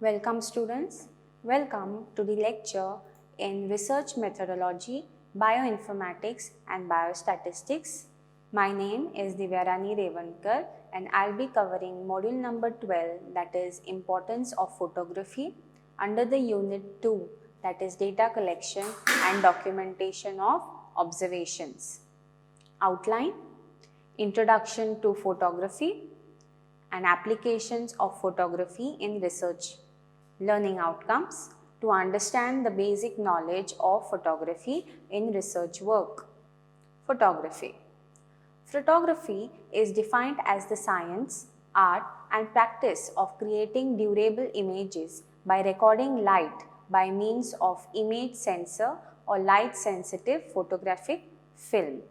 Welcome students. Welcome to the lecture in Research Methodology, Bioinformatics and Biostatistics. My name is Divyarani Revankar and I'll be covering module number 12, that is Importance of Photography, under the unit 2, that is Data Collection and Documentation of Observations. Outline: Introduction to Photography and applications of photography in research. Learning outcomes: to understand the basic knowledge of photography in research work. Photography. Photography is defined as the science, art and practice of creating durable images by recording light by means of image sensor or light sensitive photographic film.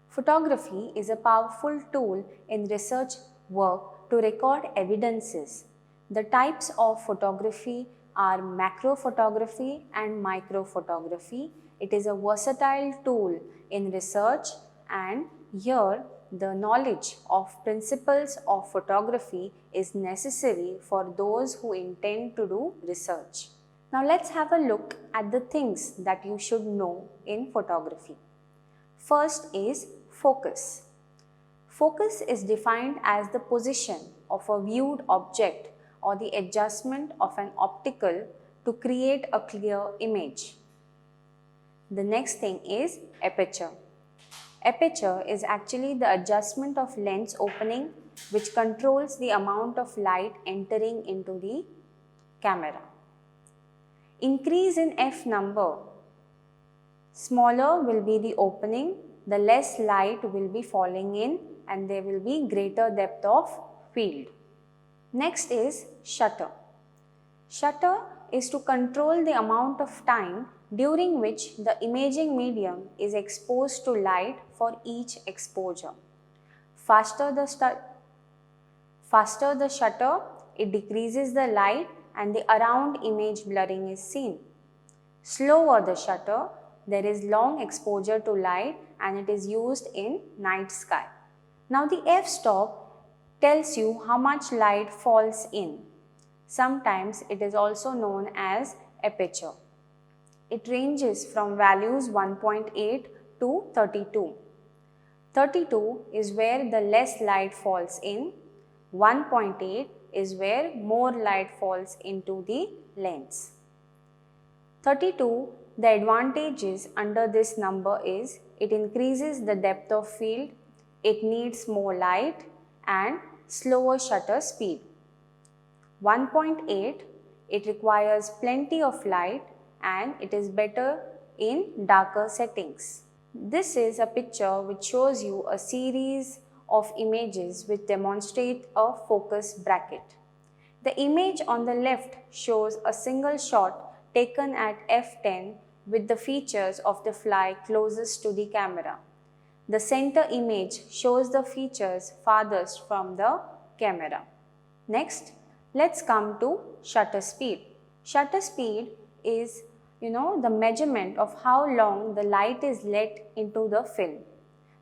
Photography is a powerful tool in research work to record evidences. The types of photography are macro photography and micro photography. It is a versatile tool in research, and here the knowledge of principles of photography is necessary for those who intend to do research. Now let's have a look at the things that you should know in photography. First is focus. Focus is defined as the position of a viewed object or the adjustment of an optical to create a clear image. The next thing is aperture. Aperture is actually the adjustment of lens opening which controls the amount of light entering into the camera. Increase in f number. Smaller will be the opening, the less light will be falling in and there will be greater depth of field. Next is shutter. Shutter is to control the amount of time during which the imaging medium is exposed to light for each exposure. Faster the shutter, it decreases the light and the around image blurring is seen. Slower the shutter, there is long exposure to light and it is used in night sky. Now the f-stop tells you how much light falls in. Sometimes it is also known as aperture. It ranges from values 1.8 to 32. 32 is where the less light falls in. 1.8 is where more light falls into the lens. 32, the advantages under this number is it increases the depth of field, it needs more light and slower shutter speed. 1.8, it requires plenty of light and it is better in darker settings. This is a picture which shows you a series of images which demonstrate a focus bracket. The image on the left shows a single shot taken at f10 with the features of the fly closest to the camera. The center image shows the features farthest from the camera. Next, let's come to shutter speed. Shutter speed is, the measurement of how long the light is let into the film.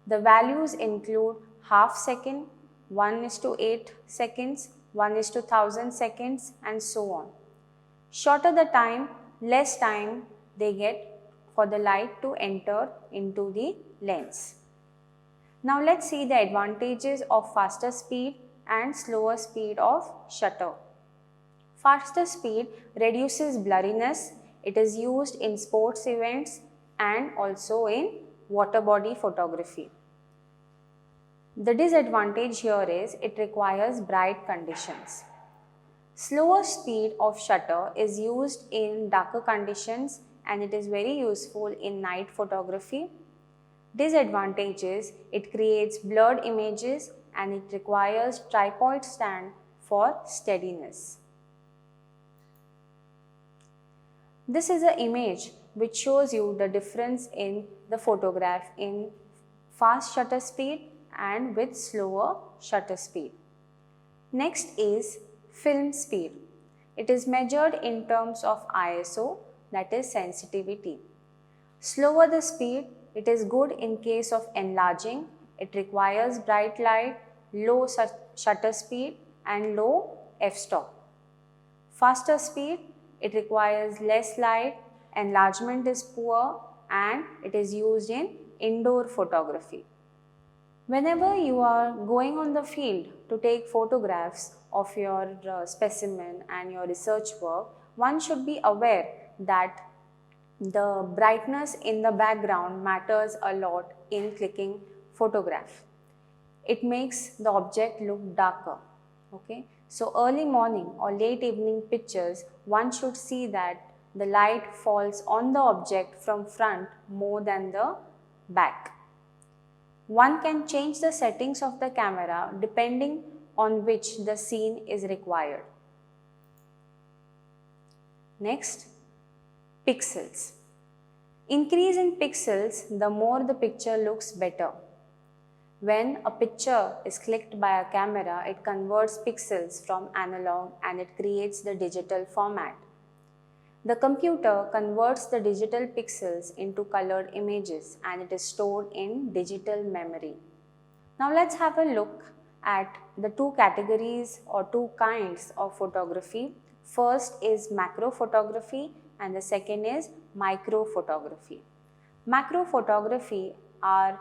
The values include half second, 1:8 seconds, 1:1000 seconds and so on. Shorter the time, less time they get for the light to enter into the lens. Now let's see the advantages of faster speed and slower speed of shutter. Faster speed reduces blurriness. It is used in sports events and also in water body photography. The disadvantage here is it requires bright conditions. Slower speed of shutter is used in darker conditions and it is very useful in night photography. Disadvantages: it creates blurred images and it requires tripod stand for steadiness. This is an image which shows you the difference in the photograph in fast shutter speed and with slower shutter speed. Next is film speed. It is measured in terms of ISO, that is sensitivity. Slower the speed, it is good in case of enlarging. It requires bright light, low shutter speed and low f-stop. Faster speed, it requires less light, enlargement is poor, and it is used in indoor photography. Whenever you are going on the field to take photographs of your specimen and your research work, one should be aware that the brightness in the background matters a lot in clicking photograph. It makes the object look darker. Okay? So early morning or late evening pictures, one should see that the light falls on the object from front more than the back. One can change the settings of the camera depending on which the scene is required. Next, pixels. Increase in pixels, the more the picture looks better. When a picture is clicked by a camera, it converts pixels from analog and it creates the digital format. The computer converts the digital pixels into colored images and it is stored in digital memory. Now let's have a look at the two categories or two kinds of photography. First is macro photography and the second is micro photography. Macro photography are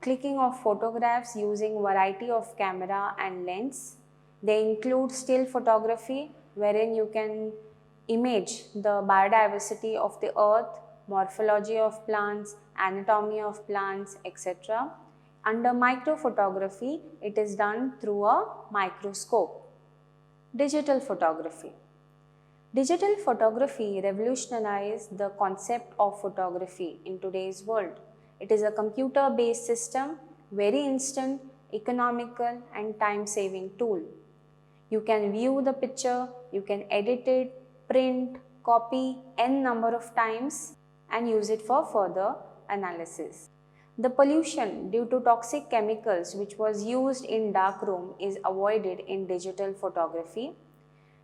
clicking of photographs using variety of camera and lens. They include still photography wherein you can image the biodiversity of the earth, morphology of plants, anatomy of plants, etc. Under micro photography, it is done through a microscope. Digital photography. Digital photography revolutionized the concept of photography in today's world. It is a computer-based system, very instant, economical and time-saving tool. You can view the picture, you can edit it, print, copy n number of times and use it for further analysis. The pollution due to toxic chemicals which was used in darkroom is avoided in digital photography.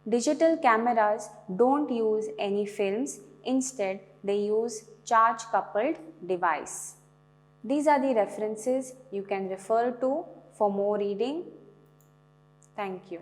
Digital cameras don't use any films, instead they use charge coupled device. These are the references you can refer to for more reading. Thank you.